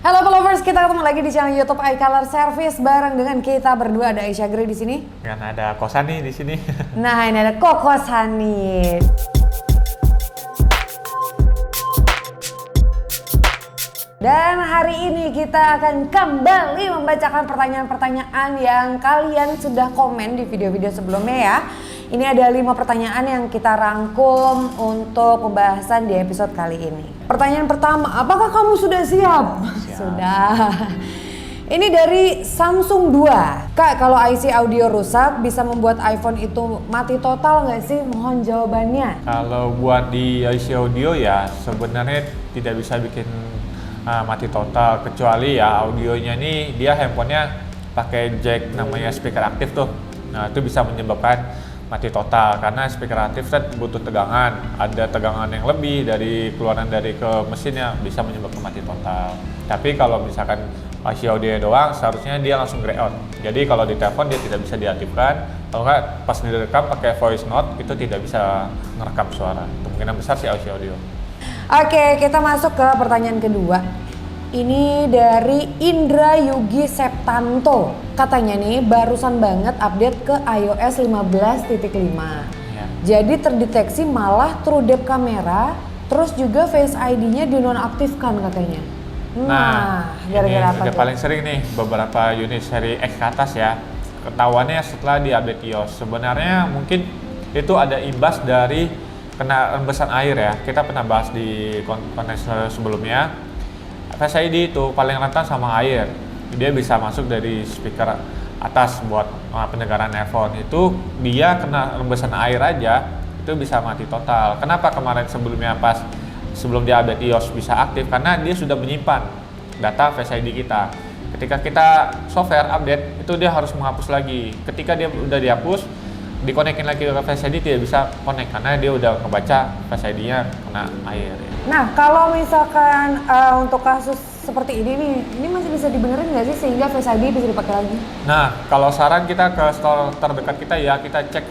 Halo Followers, kita ketemu lagi di channel YouTube iColor Service bareng dengan kita berdua, ada Aisyah Gray di sini. Dan ada Kosani di sini. Nah, ini ada Kosani. Dan hari ini kita akan kembali membacakan pertanyaan-pertanyaan yang kalian sudah komen di video-video sebelumnya ya. Ini ada 5 pertanyaan yang kita rangkum untuk pembahasan di episode kali ini. Pertanyaan pertama, apakah kamu sudah siap? Sudah. Ini dari Samsung 2. Kak, kalau IC audio rusak bisa membuat iPhone itu mati total nggak sih? Mohon jawabannya. Kalau buat di IC audio ya sebenarnya tidak bisa bikin mati total, kecuali ya audionya nih dia handphonenya pakai jack namanya speaker aktif tuh. Nah, itu bisa menyebabkan mati total karena speaker aktif kan butuh tegangan, ada tegangan yang lebih dari keluaran dari ke mesinnya bisa menyebabkan mati total. Tapi kalau misalkan IC audio doang seharusnya dia langsung gray out. Jadi kalau di telepon dia tidak bisa diaktifkan, kalau nggak pas direkam pakai voice note itu tidak bisa merekam suara. Kemungkinan besar sih IC audio. Oke, kita masuk ke pertanyaan kedua. Ini dari Indra Yugi Septanto. Katanya nih barusan banget update ke iOS 15.5. Ya. Jadi terdeteksi malah TrueDepth kamera, terus juga Face ID-nya dinonaktifkan katanya. Nah, gara-gara apa udah tuh? paling sering nih beberapa unit seri X ke atas ya. Ketahuannya setelah di update iOS. Sebenarnya mungkin itu ada imbas dari kena rembesan air ya. Kita pernah bahas di konten sebelumnya. Face ID itu paling rentan sama air. Dia bisa masuk dari speaker atas buat pendengaran iPhone. Itu dia kena rembesan air aja itu bisa mati total. Kenapa kemarin sebelum dia update iOS bisa aktif? Karena dia sudah menyimpan data Face ID kita. Ketika kita software update itu dia harus menghapus lagi. Ketika dia udah dihapus, dikonekin lagi ke Face ID tidak bisa connect karena dia udah ngebaca Face ID-nya kena air. Nah, kalau misalkan untuk kasus seperti ini nih, ini masih bisa dibenerin nggak sih sehingga Face ID bisa dipakai lagi? Nah, kalau saran kita ke store terdekat kita ya, kita cek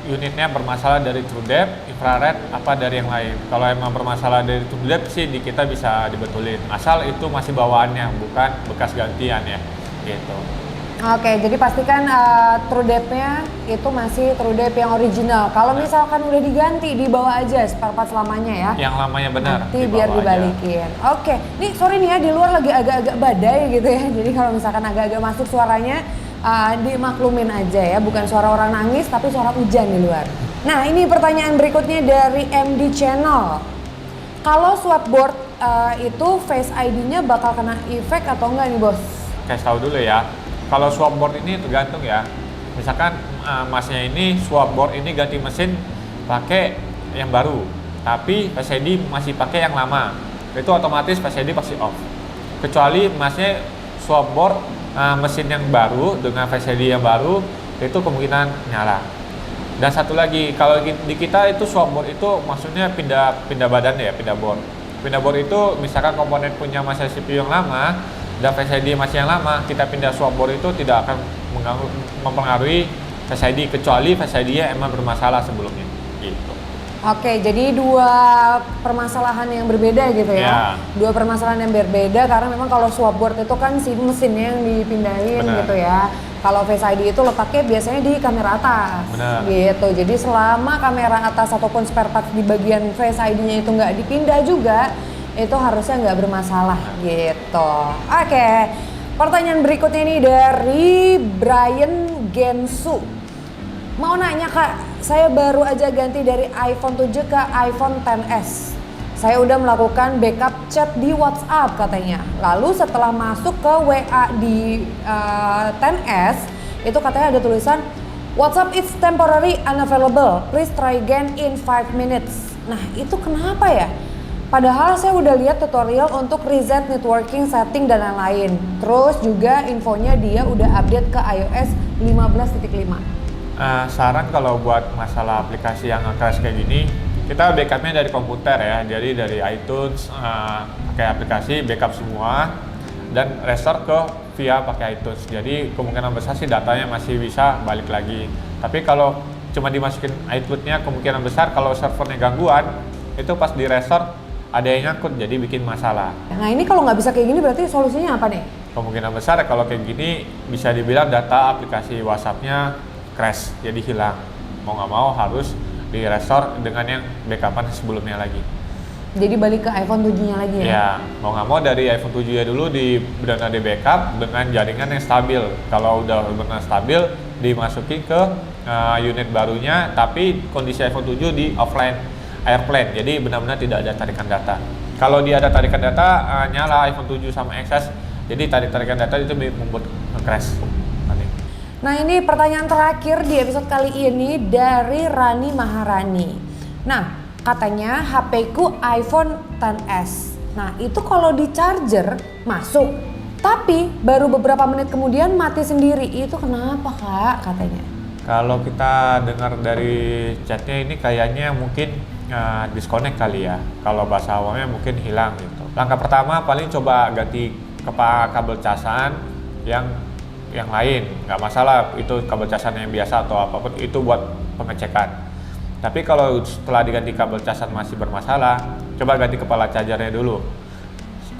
unitnya bermasalah dari TrueDepth, infrared, apa dari yang lain. Kalau emang bermasalah dari TrueDepth sih di kita bisa dibetulin. Asal itu masih bawaannya, bukan bekas gantian ya, gitu. Oke, jadi pastikan TrueDepth-nya itu masih TrueDepth yang original. Kalau misalkan udah diganti, dibawa aja spare part selamanya ya. Yang lamanya benar. Nanti biar dibalikin. Oke, nih sorry nih ya, di luar lagi agak-agak badai gitu ya. Jadi kalau misalkan agak-agak masuk suaranya, dimaklumin aja ya. Bukan suara orang nangis, tapi suara hujan di luar. Nah, ini pertanyaan berikutnya dari MD Channel. Kalau swapboard itu Face ID-nya bakal kena efek atau enggak nih bos? Kasih tahu dulu ya. Kalau swapboard ini tergantung ya. Misalkan masnya ini swapboard ini ganti mesin pakai yang baru, tapi Face ID masih pakai yang lama, itu otomatis Face ID pasti off. Kecuali masnya swapboard mesin yang baru dengan Face ID yang baru, itu kemungkinan nyala. Dan satu lagi, kalau di kita itu swapboard itu maksudnya pindah badan ya, pindah board. Pindah board itu misalkan komponen punya masa CPU yang lama dan Face ID masih yang lama, kita pindah swapboard itu tidak akan mempengaruhi Face ID kecuali Face ID-nya emang bermasalah sebelumnya gitu. Oke, jadi dua permasalahan yang berbeda gitu ya. Dua permasalahan yang berbeda karena memang kalau swapboard itu kan si mesinnya yang dipindahin. Bener. Gitu ya. Kalau Face ID itu letaknya biasanya di kamera atas. Bener. Gitu. Jadi selama kamera atas ataupun spare part di bagian Face ID-nya itu nggak dipindah juga, itu harusnya nggak bermasalah gitu. Oke, pertanyaan berikutnya ini dari Brian Gensu. Mau nanya kak, saya baru aja ganti dari iPhone 7 ke iPhone XS. Saya udah melakukan backup chat di WhatsApp katanya. Lalu setelah masuk ke WA di XS, itu katanya ada tulisan WhatsApp is temporary unavailable. Please try again in 5 minutes. Nah itu kenapa ya? Padahal saya udah lihat tutorial untuk reset networking setting dan lain-lain. Terus juga infonya dia udah update ke iOS 15.5. Saran kalau buat masalah aplikasi yang crash kayak gini, kita backupnya dari komputer ya. Jadi dari iTunes pakai aplikasi backup semua dan restore ke via pakai iTunes. Jadi kemungkinan besar sih datanya masih bisa balik lagi. Tapi kalau cuma dimasukin iTunes-nya kemungkinan besar kalau servernya gangguan, itu pas di restore ada yang nyangkut jadi bikin masalah. Nah ini kalau nggak bisa kayak gini berarti solusinya apa nih? Kemungkinan besar kalau kayak gini bisa dibilang data aplikasi WhatsApp-nya crash, jadi hilang. Mau nggak mau harus di-restore dengan yang backupan sebelumnya lagi. Jadi balik ke iPhone 7-nya lagi ya? Ya, mau nggak mau dari iPhone 7 ya dulu benar-benar di backup dengan jaringan yang stabil. Kalau udah benar stabil, dimasukin ke unit barunya, tapi kondisi iPhone 7 di offline airplane, jadi benar-benar tidak ada tarikan data. Kalau dia ada tarikan data, nyala iPhone 7 sama XS, jadi tarikan data itu membuat crash. Nah ini pertanyaan terakhir di episode kali ini dari Rani Maharani. Nah katanya HP ku iPhone XS. Nah itu kalau di charger masuk, tapi baru beberapa menit kemudian mati sendiri. Itu kenapa kak katanya? Kalau kita dengar dari chatnya ini kayaknya mungkin disconnect kali ya. Kalau bahasa awamnya mungkin hilang gitu. Langkah pertama paling coba ganti kabel casan yang lain, nggak masalah itu kabel casan yang biasa atau apapun itu buat pengecekan. Tapi kalau setelah diganti kabel casan masih bermasalah, coba ganti kepala chargernya dulu.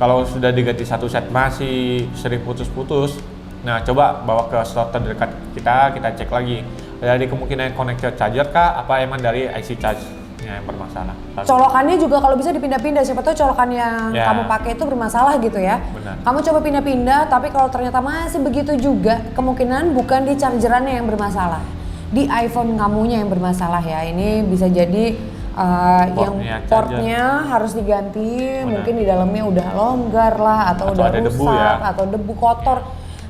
Kalau sudah diganti satu set masih sering putus-putus, nah coba bawa ke store terdekat kita cek lagi. Dari kemungkinan connector charger kah, apa emang dari IC charge-nya yang bermasalah. Colokannya juga kalau bisa dipindah-pindah, siapa tahu colokan yang kamu pakai itu bermasalah gitu ya. Benar. Kamu coba pindah-pindah, tapi kalau ternyata masih begitu juga, kemungkinan bukan di chargerannya yang bermasalah, di iPhone kamunya yang bermasalah ya. Ini bisa jadi yang portnya harus diganti. Benar. Mungkin di dalamnya udah longgar lah, atau udah rusak, atau debu kotor.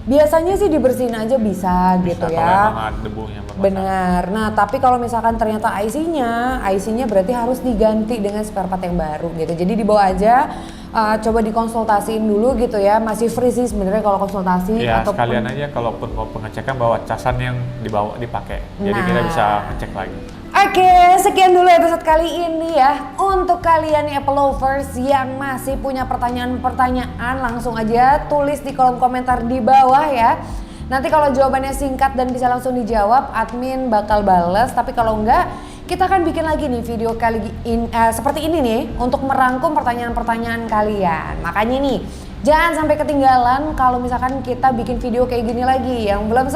Biasanya sih dibersihin aja bisa gitu ya. Debunya benar. Nah, tapi kalau misalkan ternyata IC-nya berarti harus diganti dengan spare part yang baru gitu. Jadi dibawa aja, coba dikonsultasiin dulu gitu ya. Masih free sih sebenarnya kalau konsultasi. Ya, sekalian aja kalaupun mau pengecekan bawa casan yang dipakai. Jadi kita bisa ngecek lagi. Oke, sekian dulu episode kali ini ya. Untuk kalian Apple lovers yang masih punya pertanyaan-pertanyaan, langsung aja tulis di kolom komentar di bawah ya. Nanti kalau jawabannya singkat dan bisa langsung dijawab, admin bakal bales. Tapi kalau enggak, kita akan bikin lagi nih video seperti ini nih untuk merangkum pertanyaan-pertanyaan kalian. Makanya nih, jangan sampai ketinggalan kalau misalkan kita bikin video kayak gini lagi. Yang belum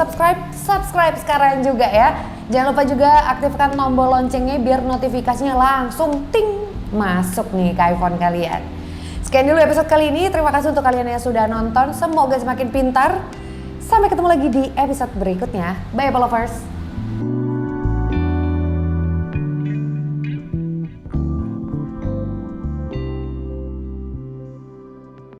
subscribe sekarang juga ya. Jangan lupa juga aktifkan tombol loncengnya biar notifikasinya langsung ting masuk nih ke iPhone kalian. Sekian dulu episode kali ini. Terima kasih untuk kalian yang sudah nonton. Semoga semakin pintar. Sampai ketemu lagi di episode berikutnya. Bye Apple lovers.